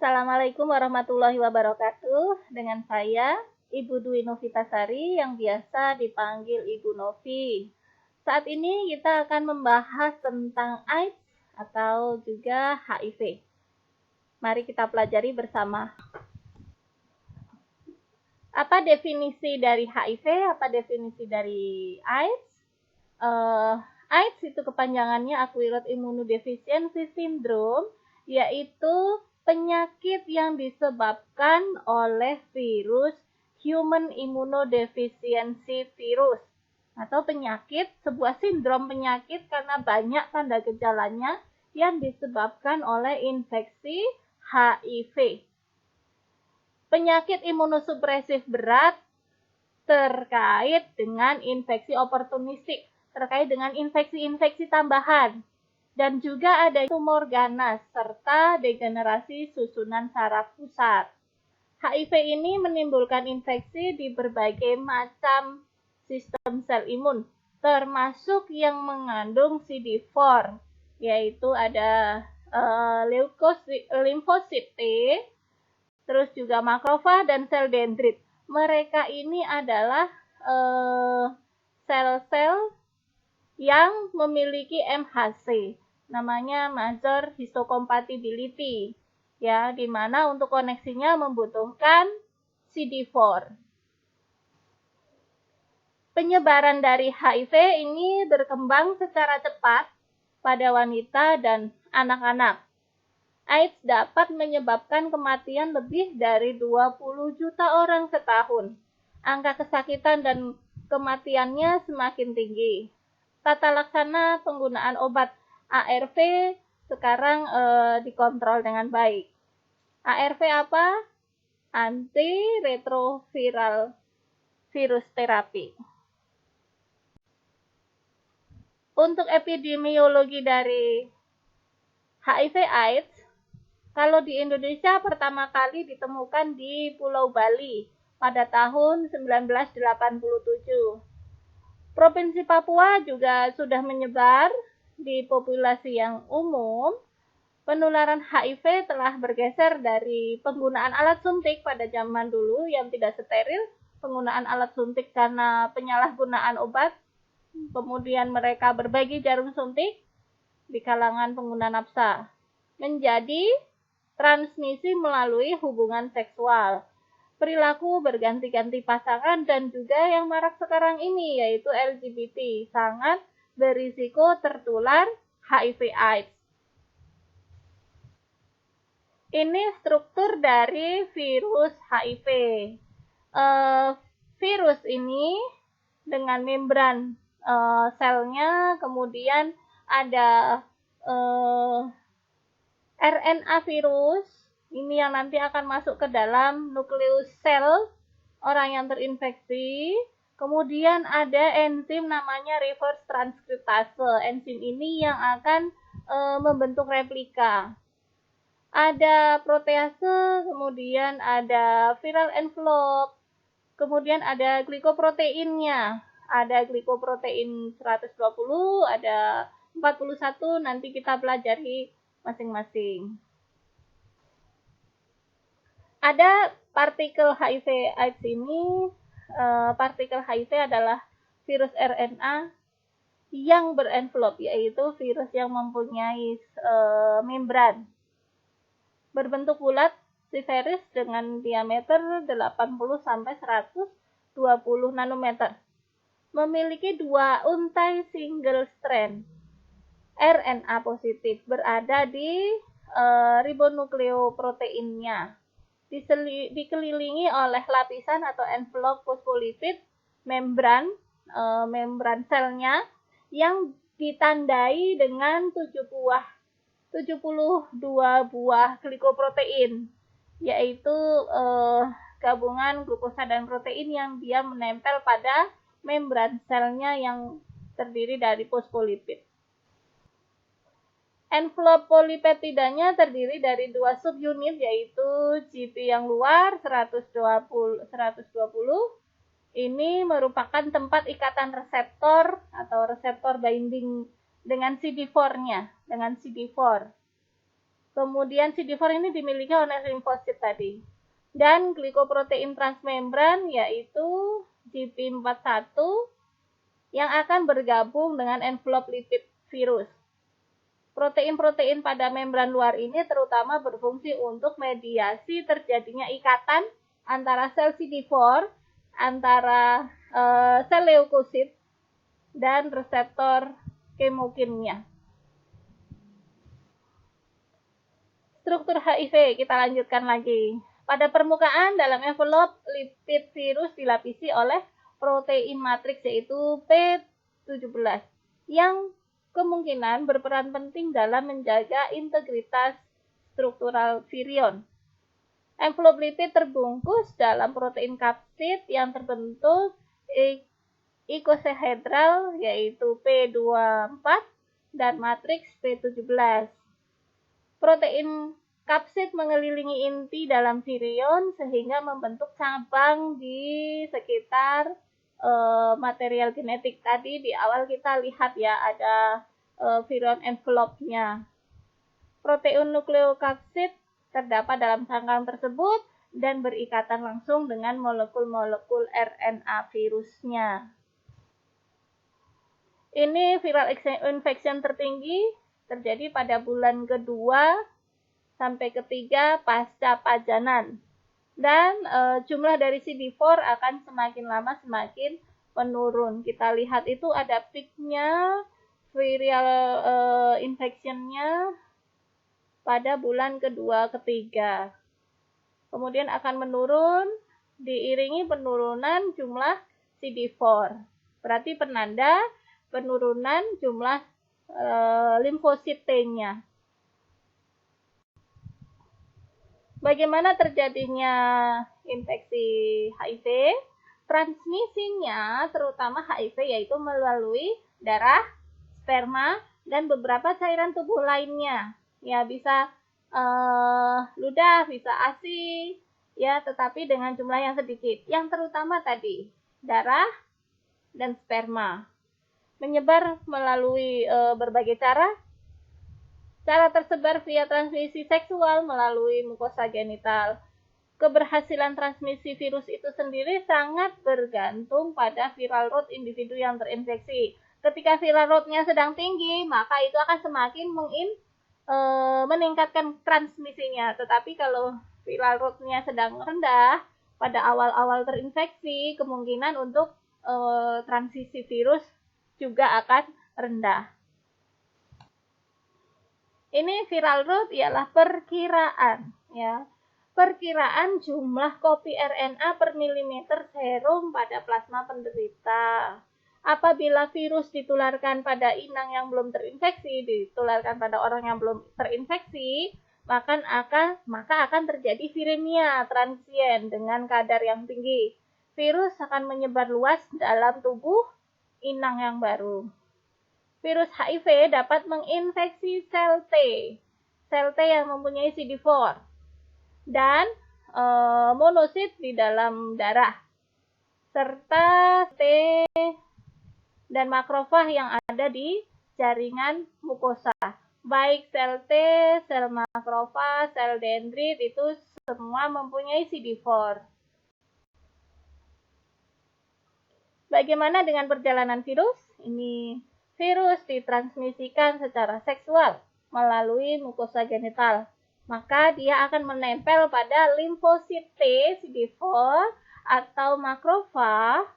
Assalamualaikum warahmatullahi wabarakatuh. Dengan saya, Ibu Dwi Novitasari yang biasa dipanggil Ibu Novi. Saat ini kita akan membahas tentang AIDS atau juga HIV. Mari kita pelajari bersama. Apa definisi dari HIV? Apa definisi dari AIDS? AIDS itu kepanjangannya Acquired Immunodeficiency Syndrome, yaitu penyakit yang disebabkan oleh virus Human Immunodeficiency Virus, atau penyakit, sebuah sindrom penyakit karena banyak tanda gejalanya yang disebabkan oleh infeksi HIV. Penyakit imunosupresif berat terkait dengan infeksi oportunistik, terkait dengan infeksi-infeksi tambahan, dan juga ada tumor ganas serta degenerasi susunan saraf pusat. HIV ini menimbulkan infeksi di berbagai macam sistem sel imun, termasuk yang mengandung CD4, yaitu ada limfosit T, terus juga makrofag dan sel dendrit. Mereka ini adalah sel-sel yang memiliki MHC, namanya major histocompatibility, ya, di mana untuk koneksinya membutuhkan CD4. Penyebaran dari HIV ini berkembang secara cepat pada wanita dan anak-anak. AIDS dapat menyebabkan kematian lebih dari 20 juta orang setahun. Angka kesakitan dan kematiannya semakin tinggi. Tata laksana penggunaan obat ARV sekarang dikontrol dengan baik. ARV apa? Antiretroviral virus terapi. Untuk epidemiologi dari HIV/AIDS, kalau di Indonesia pertama kali ditemukan di Pulau Bali pada tahun 1987. Provinsi Papua juga sudah menyebar di populasi yang umum. Penularan HIV telah bergeser dari penggunaan alat suntik pada zaman dulu yang tidak steril, penggunaan alat suntik karena penyalahgunaan obat, kemudian mereka berbagi jarum suntik di kalangan pengguna nafsa, menjadi transmisi melalui hubungan seksual. Perilaku berganti-ganti pasangan dan juga yang marak sekarang ini yaitu LGBT sangat berisiko tertular HIV/AIDS. Ini struktur dari virus HIV. Virus ini dengan membran selnya, kemudian ada RNA virus. Ini yang nanti akan masuk ke dalam nukleus sel orang yang terinfeksi. Kemudian ada enzim namanya reverse transkriptase. Enzim ini yang akan membentuk replika. Ada protease, kemudian ada viral envelope, kemudian ada glikoproteinnya. Ada glikoprotein 120, ada 41, nanti kita pelajari masing-masing. Ada partikel HIV/AIDS ini, partikel HIV adalah virus RNA yang berenvelop, yaitu virus yang mempunyai membran. Berbentuk bulat, siferis dengan diameter 80-120 nanometer. Memiliki dua untai single strand. RNA positif berada di ribonukleoproteinnya. Dikelilingi oleh lapisan atau envelope fosfolipid membran selnya yang ditandai dengan 72 buah glikoprotein, yaitu gabungan glukosa dan protein yang dia menempel pada membran selnya yang terdiri dari fosfolipid. Envelope polipeptidanya terdiri dari dua subunit, yaitu GP yang luar 120. Ini merupakan tempat ikatan reseptor atau reseptor binding dengan CD4-nya, dengan CD4. Kemudian CD4 ini dimiliki oleh limfosit tadi. Dan glikoprotein transmembran yaitu GP41 yang akan bergabung dengan envelop lipid virus. Protein-protein pada membran luar ini terutama berfungsi untuk mediasi terjadinya ikatan antara sel CD4, antara sel leukosit, dan reseptor kemokinnya. Struktur HIV kita lanjutkan lagi. Pada permukaan dalam envelop lipid virus dilapisi oleh protein matriks yaitu P17 yang kemungkinan berperan penting dalam menjaga integritas struktural virion. Envelop lipid terbungkus dalam protein kapsid yang terbentuk ikosahedral yaitu P24 dan matriks P17. Protein kapsid mengelilingi inti dalam virion sehingga membentuk cabang di sekitar material genetik. Tadi di awal kita lihat ya ada virion envelope-nya. Protein nukleokapsid terdapat dalam cangkang tersebut dan berikatan langsung dengan molekul-molekul RNA virusnya. Ini viral infection tertinggi terjadi pada bulan kedua sampai ketiga pasca pajanan. Dan jumlah dari CD4 akan semakin lama semakin menurun. Kita lihat itu ada peaknya viral infectionnya pada bulan kedua ketiga. Kemudian akan menurun diiringi penurunan jumlah CD4. Berarti penanda penurunan jumlah limfosit T-nya. Bagaimana terjadinya infeksi HIV? Transmisinya terutama HIV yaitu melalui darah, sperma, dan beberapa cairan tubuh lainnya. Ya bisa ludah, bisa ASI, ya tetapi dengan jumlah yang sedikit. Yang terutama tadi darah dan sperma. Menyebar melalui berbagai cara. Cara tersebar via transmisi seksual melalui mukosa genital. Keberhasilan transmisi virus itu sendiri sangat bergantung pada viral load individu yang terinfeksi. Ketika viral load-nya sedang tinggi, maka itu akan semakin meningkatkan transmisinya. Tetapi kalau viral load-nya sedang rendah, pada awal-awal terinfeksi, kemungkinan untuk transisi virus juga akan rendah. Ini viral load ialah perkiraan, ya. Perkiraan jumlah kopi RNA per milimeter serum pada plasma penderita. Apabila virus ditularkan pada inang yang belum terinfeksi, ditularkan pada orang yang belum terinfeksi, maka akan terjadi viremia transien dengan kadar yang tinggi. Virus akan menyebar luas dalam tubuh inang yang baru. Virus HIV dapat menginfeksi sel T yang mempunyai CD4 dan monosit di dalam darah, serta T dan makrofag yang ada di jaringan mukosa. Baik sel T, sel makrofag, sel dendrit itu semua mempunyai CD4. Bagaimana dengan perjalanan virus? Ini virus ditransmisikan secara seksual melalui mukosa genital. Maka dia akan menempel pada limfosit T, CD4, atau makrofag,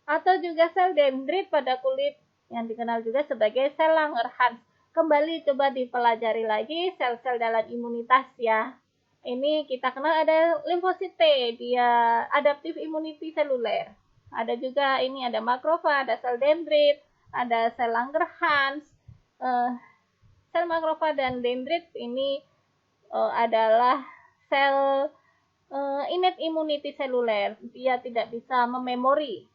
atau juga sel dendrit pada kulit yang dikenal juga sebagai sel Langerhans. Kembali coba dipelajari lagi sel-sel dalam imunitas ya. Ini kita kenal ada limfosit T, dia adaptive immunity seluler. Ada juga ini ada makrofag, ada sel dendrit, ada sel Langerhans. Sel makrofag dan dendrit ini adalah sel innate immunity seluler. Dia tidak bisa mememori.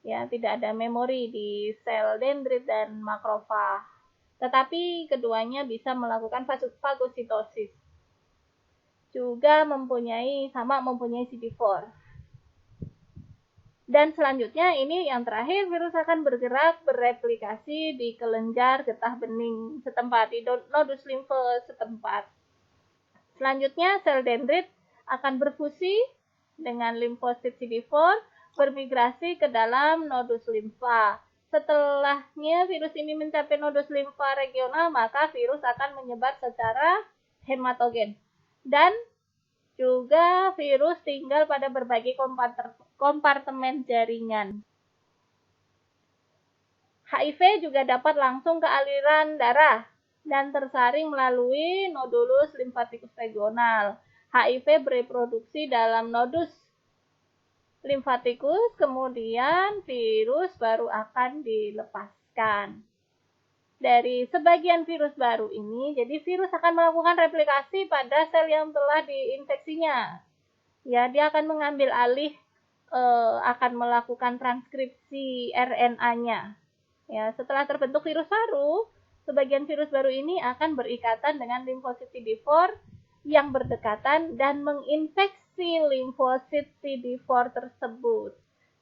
Ya, tidak ada memori di sel dendrit dan makrofag. Tetapi keduanya bisa melakukan fagositosis. Juga mempunyai CD4. Dan selanjutnya ini yang terakhir, virus akan bergerak bereplikasi di kelenjar getah bening setempat, di nodus limfe setempat. Selanjutnya, sel dendrit akan berfusi dengan limfosit CD4, bermigrasi ke dalam nodus limfa. Setelahnya virus ini mencapai nodus limfa regional, maka virus akan menyebar secara hematogen. Dan juga virus tinggal pada berbagai kompartemen jaringan. HIV juga dapat langsung ke aliran darah dan tersaring melalui nodulus limfatikus regional. HIV bereproduksi dalam nodus limfatikus, kemudian virus baru akan dilepaskan. Dari sebagian virus baru ini, jadi virus akan melakukan replikasi pada sel yang telah diinfeksinya. Ya, dia akan mengambil alih, akan melakukan transkripsi RNA-nya. Ya, setelah terbentuk virus baru, sebagian virus baru ini akan berikatan dengan limfosit CD4 yang berdekatan dan menginfeksi limfosit CD4 tersebut.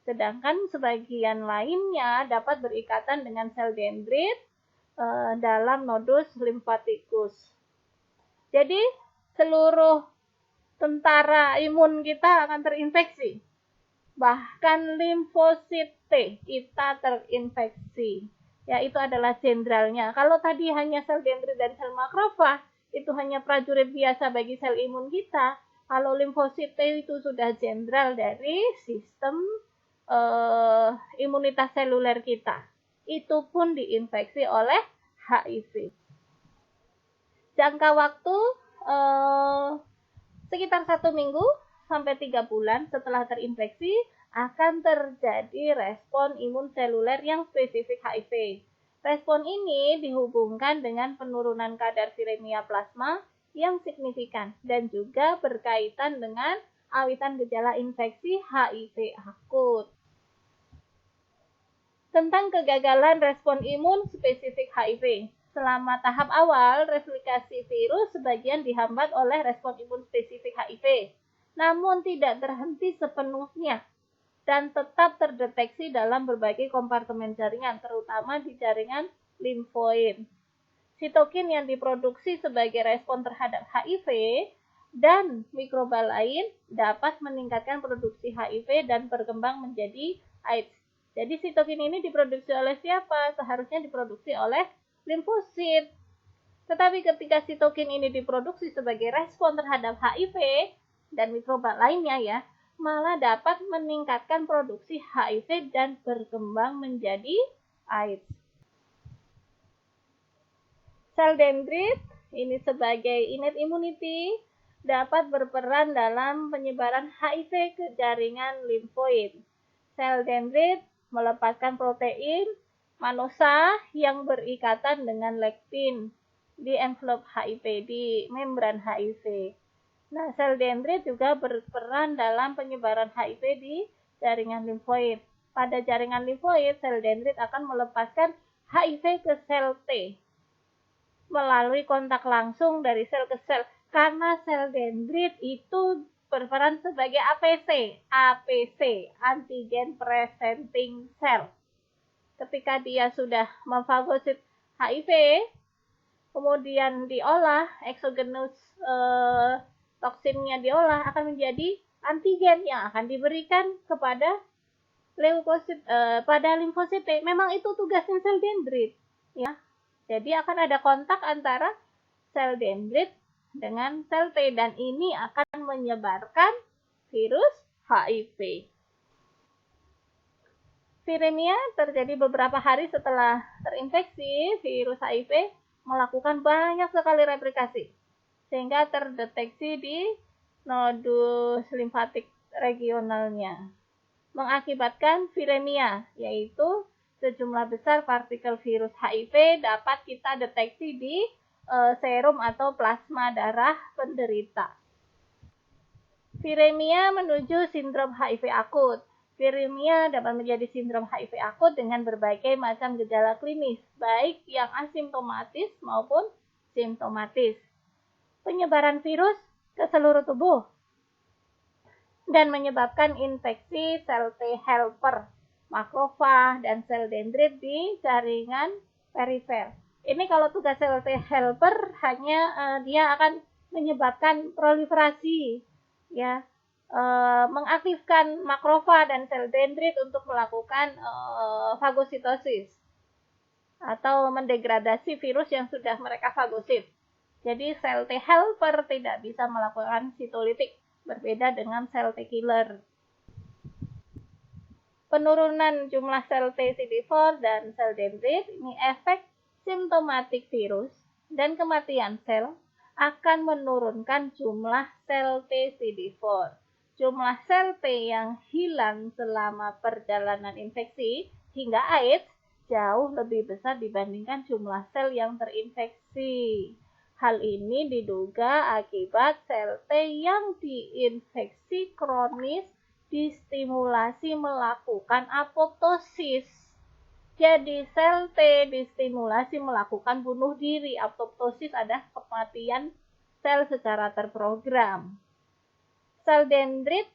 Sedangkan sebagian lainnya dapat berikatan dengan sel dendrit dalam nodus limfatikus. Jadi, seluruh tentara imun kita akan terinfeksi. Bahkan limfosit T kita terinfeksi. Ya, itu adalah jenderalnya. Kalau tadi hanya sel dendrit dan sel makrofag, itu hanya prajurit biasa bagi sel imun kita. Kalau limfosit T itu sudah jenderal dari sistem imunitas seluler kita. Itu pun diinfeksi oleh HIV. Jangka waktu sekitar 1 minggu sampai 3 bulan setelah terinfeksi akan terjadi respon imun seluler yang spesifik HIV. Respon ini dihubungkan dengan penurunan kadar viremia plasma yang signifikan dan juga berkaitan dengan awitan gejala infeksi HIV akut. Tentang kegagalan respon imun spesifik HIV. Selama tahap awal, replikasi virus sebagian dihambat oleh respon imun spesifik HIV, namun tidak terhenti sepenuhnya dan tetap terdeteksi dalam berbagai kompartemen jaringan, terutama di jaringan limfoid. Sitokin yang diproduksi sebagai respon terhadap HIV dan mikroba lain dapat meningkatkan produksi HIV dan berkembang menjadi AIDS. Jadi sitokin ini diproduksi oleh siapa? Seharusnya diproduksi oleh limfosit. Tetapi ketika sitokin ini diproduksi sebagai respon terhadap HIV dan mikroba lainnya ya, malah dapat meningkatkan produksi HIV dan berkembang menjadi AIDS. Sel dendrit ini sebagai innate immunity dapat berperan dalam penyebaran HIV ke jaringan limfoid. Sel dendrit melepaskan protein manosa yang berikatan dengan lektin di envelope HIV, di membran HIV. Nah, sel dendrit juga berperan dalam penyebaran HIV di jaringan limfoid. Pada jaringan limfoid, sel dendrit akan melepaskan HIV ke sel T melalui kontak langsung dari sel ke sel, karena sel dendrit itu berperan sebagai APC, antigen presenting cell. Ketika dia sudah memfagosit HIV, kemudian diolah, exogenous toksinnya diolah, akan menjadi antigen yang akan diberikan kepada leukosit, pada limfosit T. Memang itu tugasnya sel dendrit, ya. Jadi akan ada kontak antara sel dendrit dengan sel T dan ini akan menyebarkan virus HIV. Viremia terjadi beberapa hari setelah terinfeksi. Virus HIV melakukan banyak sekali replikasi sehingga terdeteksi di nodus limfatik regionalnya, mengakibatkan viremia, yaitu sejumlah besar partikel virus HIV dapat kita deteksi di serum atau plasma darah penderita. Viremia menuju sindrom HIV akut. Viremia dapat menjadi sindrom HIV akut dengan berbagai macam gejala klinis, baik yang asimptomatis maupun simptomatis. Penyebaran virus ke seluruh tubuh dan menyebabkan infeksi sel T helper, makrofag, dan sel dendrit di jaringan perifer. Ini kalau tugas sel T helper hanya dia akan menyebabkan proliferasi, ya, mengaktifkan makrofag dan sel dendrit untuk melakukan fagositosis atau mendegradasi virus yang sudah mereka fagosit. Jadi sel T helper tidak bisa melakukan sitolitik, berbeda dengan sel T killer. Penurunan jumlah sel T CD4 dan sel dendrit ini efek simptomatik virus dan kematian sel akan menurunkan jumlah sel T CD4. Jumlah sel T yang hilang selama perjalanan infeksi hingga AIDS jauh lebih besar dibandingkan jumlah sel yang terinfeksi. Hal ini diduga akibat sel T yang diinfeksi kronis distimulasi melakukan apoptosis. Jadi sel T distimulasi melakukan bunuh diri. Apoptosis adalah kematian sel secara terprogram. Sel dendrit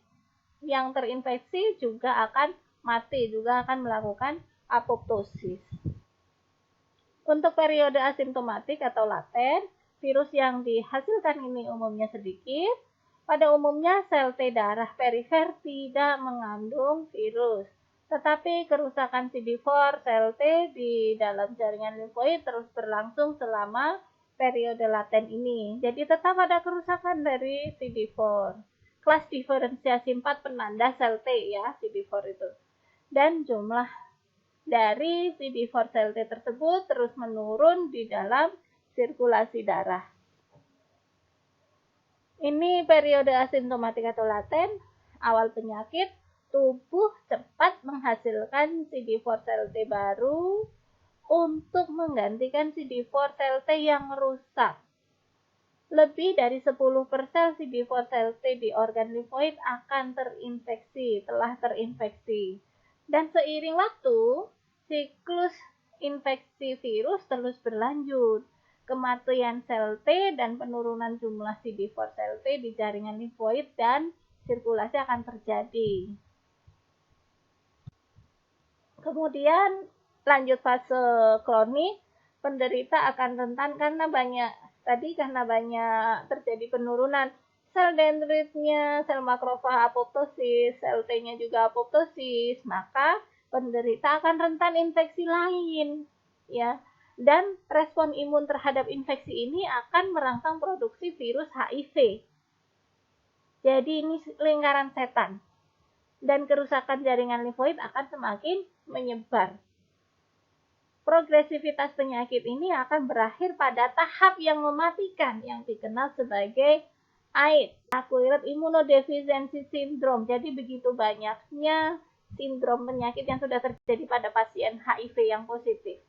yang terinfeksi juga akan mati, juga akan melakukan apoptosis. Untuk periode asimptomatik atau laten, virus yang dihasilkan ini umumnya sedikit. Pada umumnya sel T darah perifer tidak mengandung virus, tetapi kerusakan CD4 sel T di dalam jaringan limfoid terus berlangsung selama periode laten ini. Jadi tetap ada kerusakan dari CD4. Kelas diferensiasi 4 penanda sel T ya, CD4 itu. Dan jumlah dari CD4 sel T tersebut terus menurun di dalam sirkulasi darah. Ini periode asimptomatik atau laten, awal penyakit, tubuh cepat menghasilkan CD4 sel T baru untuk menggantikan CD4 sel T yang rusak. Lebih dari 10% CD4 sel T di organ limfoid akan telah terinfeksi. Dan seiring waktu, siklus infeksi virus terus berlanjut. Kematian sel T dan penurunan jumlah CD4 sel T di jaringan limfoid dan sirkulasi akan terjadi. Kemudian lanjut fase kronik, penderita akan rentan karena banyak terjadi penurunan sel dendritnya, sel makrofag apoptosis, sel T-nya juga apoptosis, maka penderita akan rentan infeksi lain, ya. Dan respon imun terhadap infeksi ini akan merangsang produksi virus HIV. Jadi ini lingkaran setan. Dan kerusakan jaringan limfoid akan semakin menyebar. Progresivitas penyakit ini akan berakhir pada tahap yang mematikan yang dikenal sebagai AIDS, Acquired Immunodeficiency Syndrome. Jadi begitu banyaknya sindrom penyakit yang sudah terjadi pada pasien HIV yang positif.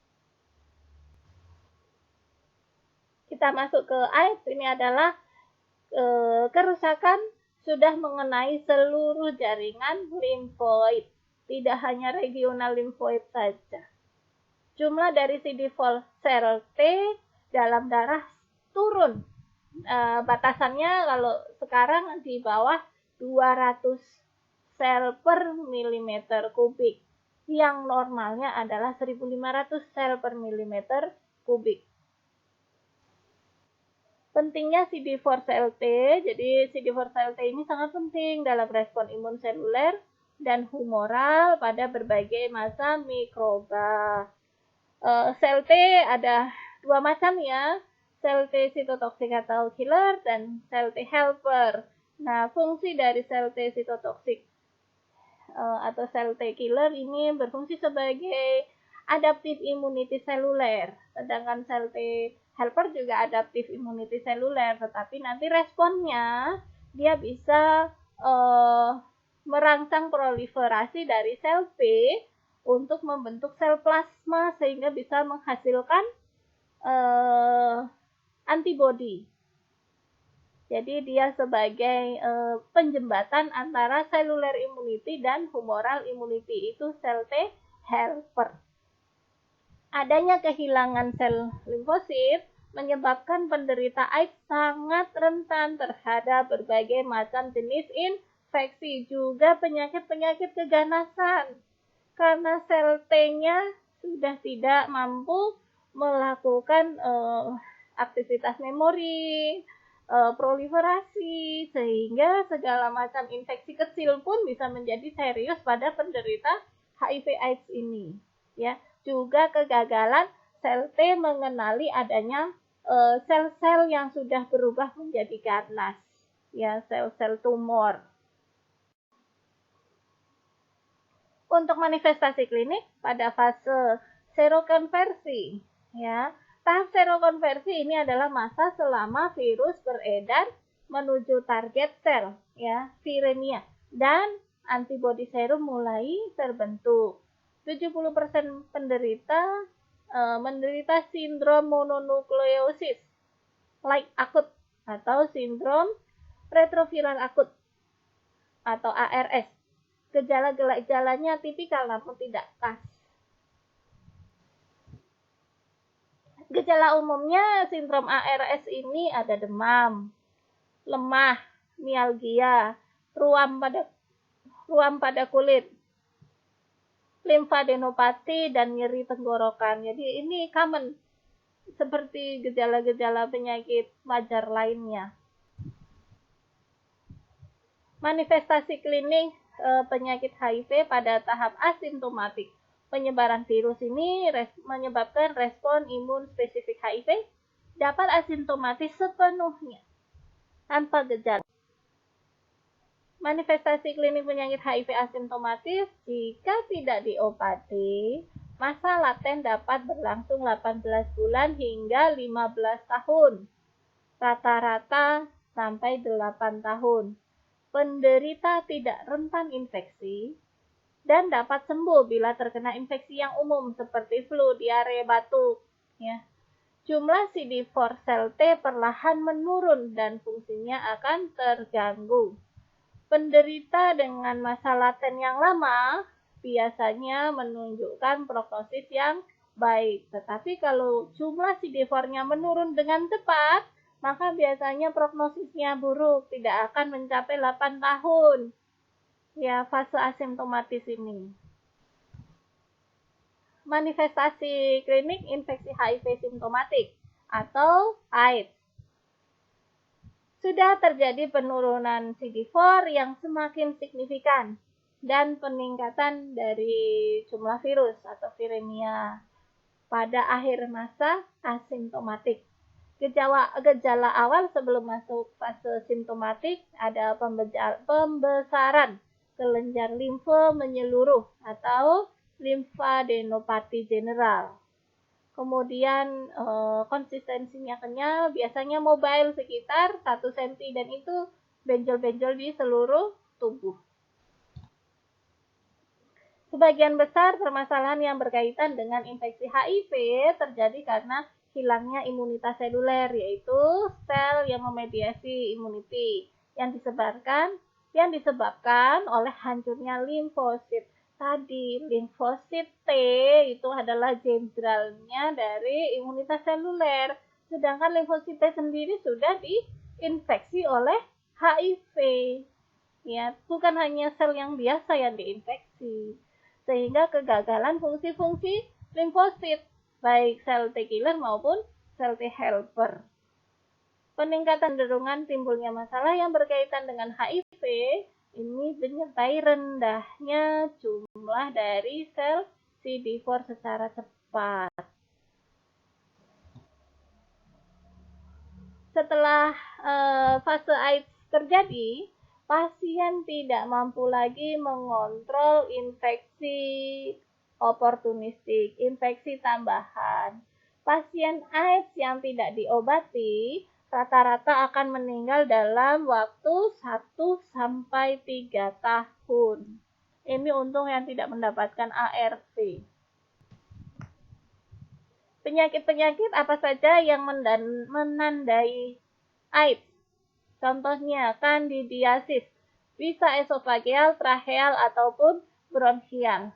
Kita masuk ke AIDS, ini adalah kerusakan sudah mengenai seluruh jaringan limfoid, tidak hanya regional limfoid saja. Jumlah dari CD4 sel T dalam darah turun. Batasannya kalau sekarang di bawah 200 sel per milimeter kubik. Yang normalnya adalah 1500 sel per milimeter kubik. Pentingnya CD4 sel T, jadi CD4 sel T ini sangat penting dalam respon imun seluler dan humoral pada berbagai macam mikroba. Sel T ada dua macam ya, sel T sitotoksik atau killer dan sel T helper. Nah, fungsi dari sel T sitotoksik atau sel T killer ini berfungsi sebagai adaptive immunity seluler, sedangkan sel T helper juga adaptive immunity seluler, tetapi nanti responnya dia bisa merangsang proliferasi dari sel P untuk membentuk sel plasma sehingga bisa menghasilkan antibodi. Jadi dia sebagai penjembatan antara cellular immunity dan humoral immunity, itu sel T helper. Adanya kehilangan sel limfosit menyebabkan penderita AIDS sangat rentan terhadap berbagai macam jenis infeksi, juga penyakit-penyakit keganasan. Karena sel T-nya sudah tidak mampu melakukan aktivitas memori, proliferasi, sehingga segala macam infeksi kecil pun bisa menjadi serius pada penderita HIV/AIDS ini. Ya, juga kegagalan sel T mengenali adanya sel-sel yang sudah berubah menjadi ganas, ya, sel-sel tumor. Untuk manifestasi klinik pada fase serokonversi, ya. Tahap serokonversi ini adalah masa selama virus beredar menuju target sel, ya, viremia, dan antibodi serum mulai terbentuk. 70% penderita menderita sindrom mononukleosis like akut atau sindrom retroviral akut atau ARS. Gejala-gejalanya tipikal namun tidak khas. Gejala umumnya sindrom ARS ini ada demam, lemah, mialgia, ruam pada kulit, limfadenopati, dan nyeri tenggorokan. Jadi ini common seperti gejala-gejala penyakit wajar lainnya. Manifestasi klinik penyakit HIV pada tahap asimptomatik. Penyebaran virus ini menyebabkan respon imun spesifik HIV dapat asimptomatis sepenuhnya tanpa gejala. Manifestasi klinik penyakit HIV asimptomatis jika tidak diobati, masa laten dapat berlangsung 18 bulan hingga 15 tahun. Rata-rata sampai 8 tahun. Penderita tidak rentan infeksi dan dapat sembuh bila terkena infeksi yang umum seperti flu, diare, batuk. Ya. Jumlah CD4 sel T perlahan menurun dan fungsinya akan terganggu. Penderita dengan masa laten yang lama biasanya menunjukkan prognosis yang baik. Tetapi kalau jumlah CD4-nya menurun dengan cepat, maka biasanya prognosisnya buruk, tidak akan mencapai 8 tahun. Ya, fase asimptomatis ini. Manifestasi klinik infeksi HIV simptomatik atau AIDS. Sudah terjadi penurunan CD4 yang semakin signifikan dan peningkatan dari jumlah virus atau viremia pada akhir masa asimptomatik. Gejala awal sebelum masuk fase simptomatik ada pembesaran kelenjar limfe menyeluruh atau limfadenopati general. Kemudian konsistensinya kenyal, biasanya mobile sekitar 1 cm dan itu benjol-benjol di seluruh tubuh. Sebagian besar permasalahan yang berkaitan dengan infeksi HIV terjadi karena hilangnya imunitas seluler, yaitu sel yang memediasi imuniti yang disebabkan oleh hancurnya limfosit. Tadi limfosit T itu adalah jenderalnya dari imunitas seluler, sedangkan limfosit T sendiri sudah diinfeksi oleh HIV. Ya, bukan hanya sel yang biasa yang diinfeksi, sehingga kegagalan fungsi-fungsi limfosit baik sel T killer maupun sel T helper. Peningkatan cenderungan timbulnya masalah yang berkaitan dengan HIV ini menyertai rendahnya jumlah dari sel CD4 secara cepat. Setelah fase AIDS terjadi, pasien tidak mampu lagi mengontrol infeksi oportunistik, infeksi tambahan. Pasien AIDS yang tidak diobati rata-rata akan meninggal dalam waktu 1-3 tahun. Ini untuk yang tidak mendapatkan ARV. Penyakit-penyakit apa saja yang menandai AIDS? Contohnya kandidiasis, bisa esofageal, tracheal, ataupun bronchial.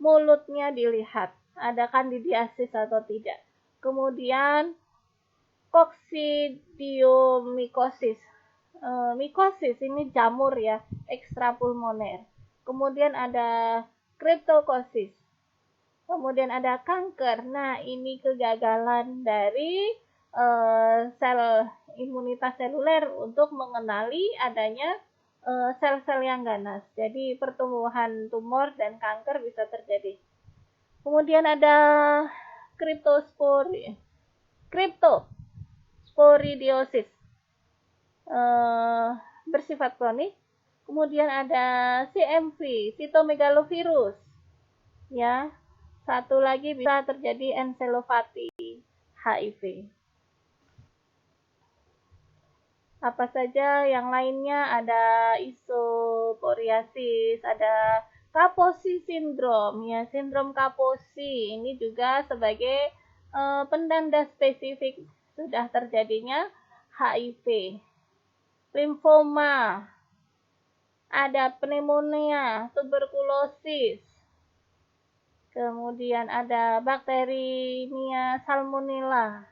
Mulutnya dilihat, ada kandidiasis atau tidak. Kemudian koksidiomicosis. Mikosis ini jamur ya, ekstrapulmoner. Kemudian ada kriptokosis. Kemudian ada kanker. Nah, ini kegagalan dari sel imunitas seluler untuk mengenali adanya sel-sel yang ganas. Jadi pertumbuhan tumor dan kanker bisa terjadi. Kemudian ada cryptosporidiosis, bersifat kronik. Kemudian ada CMV, cytomegalovirus. Ya, satu lagi bisa terjadi encephalopati HIV. Apa saja yang lainnya? Ada isoporiasis, ada Kaposi sindrom, ya, sindrom Kaposi ini juga sebagai penanda spesifik sudah terjadinya HIV. Limfoma, ada pneumonia, tuberkulosis, kemudian ada bakterinia salmonella,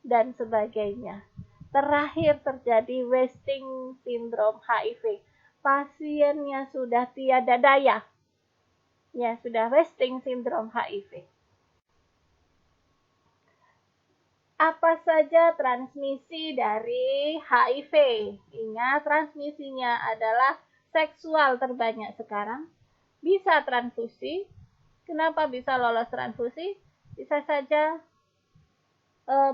dan sebagainya. Terakhir terjadi wasting syndrome HIV. Pasiennya sudah tiada daya. Ya, sudah wasting syndrome HIV. Apa saja transmisi dari HIV? Ingat, transmisinya adalah seksual terbanyak sekarang. Bisa transfusi. Kenapa bisa lolos transfusi? Bisa saja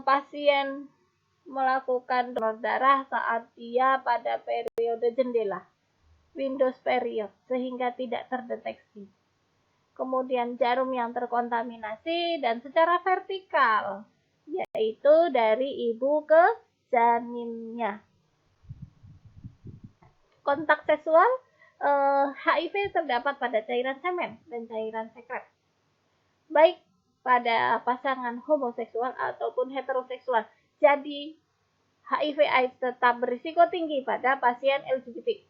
pasien melakukan donor darah saat dia pada periode jendela, Windows period, sehingga tidak terdeteksi. Kemudian jarum yang terkontaminasi dan secara vertikal, yaitu dari ibu ke janinnya. Kontak seksual, HIV terdapat pada cairan semen dan cairan sekret, baik pada pasangan homoseksual ataupun heteroseksual. Jadi, HIV/AIDS tetap berisiko tinggi pada pasien LGBT.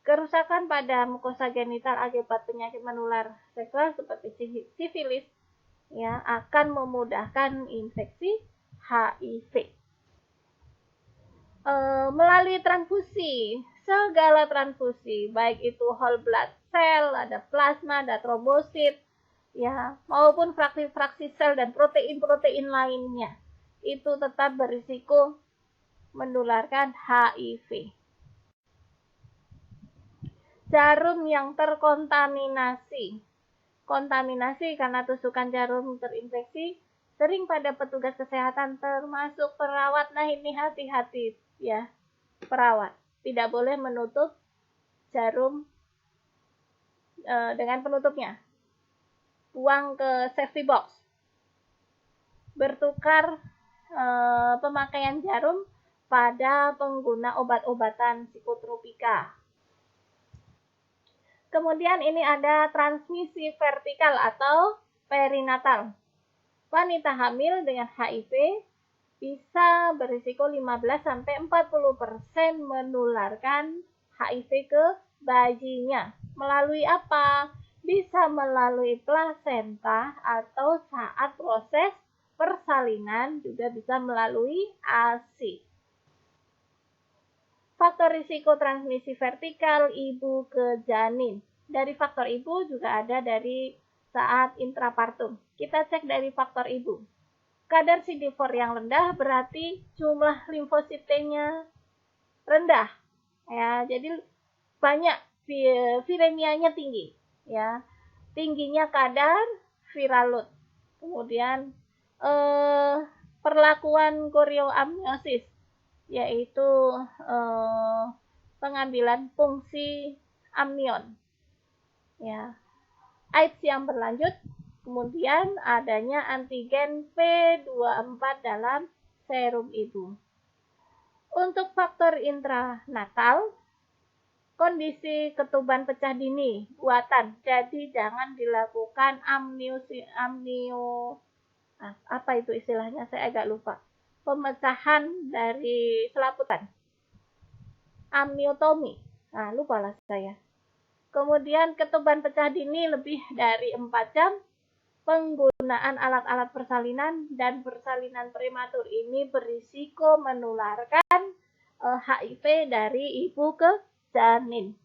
Kerusakan pada mukosa genital akibat penyakit menular seksual seperti sifilis, ya, akan memudahkan infeksi HIV. Melalui transfusi, segala transfusi, baik itu whole blood cell, ada plasma, ada trombosit, ya, maupun fraksi-fraksi sel dan protein-protein lainnya, itu tetap berisiko menularkan HIV. Jarum yang terkontaminasi. Kontaminasi karena tusukan jarum terinfeksi sering pada petugas kesehatan termasuk perawat. Nah, ini hati-hati ya, perawat. Tidak boleh menutup jarum dengan penutupnya. Buang ke safety box. Bertukar pemakaian jarum pada pengguna obat-obatan psikotropika. Kemudian ini ada transmisi vertikal atau perinatal. Wanita hamil dengan HIV bisa berisiko 15-40% menularkan HIV ke bayinya. Melalui apa? Bisa melalui plasenta atau saat proses persalinan, juga bisa melalui ASI. Faktor risiko transmisi vertikal ibu ke janin. Dari faktor ibu juga ada dari saat intrapartum. Kita cek dari faktor ibu. Kadar CD4 yang rendah berarti jumlah limfosit T-nya rendah. Ya, jadi banyak, viremianya tinggi. Ya, tingginya kadar viral load. Kemudian perlakuan korioamniosis, yaitu pengambilan fungsi amnion. Ya, AIDS yang berlanjut, kemudian adanya antigen P24 dalam serum ibu. Untuk faktor intranatal, kondisi ketuban pecah dini buatan, jadi jangan dilakukan apa itu istilahnya, saya agak lupa, pemecahan dari selaputan, amniotomi, lupa lah saya. Kemudian ketuban pecah dini lebih dari 4 jam, penggunaan alat-alat persalinan dan persalinan prematur ini berisiko menularkan HIV dari ibu ke janin.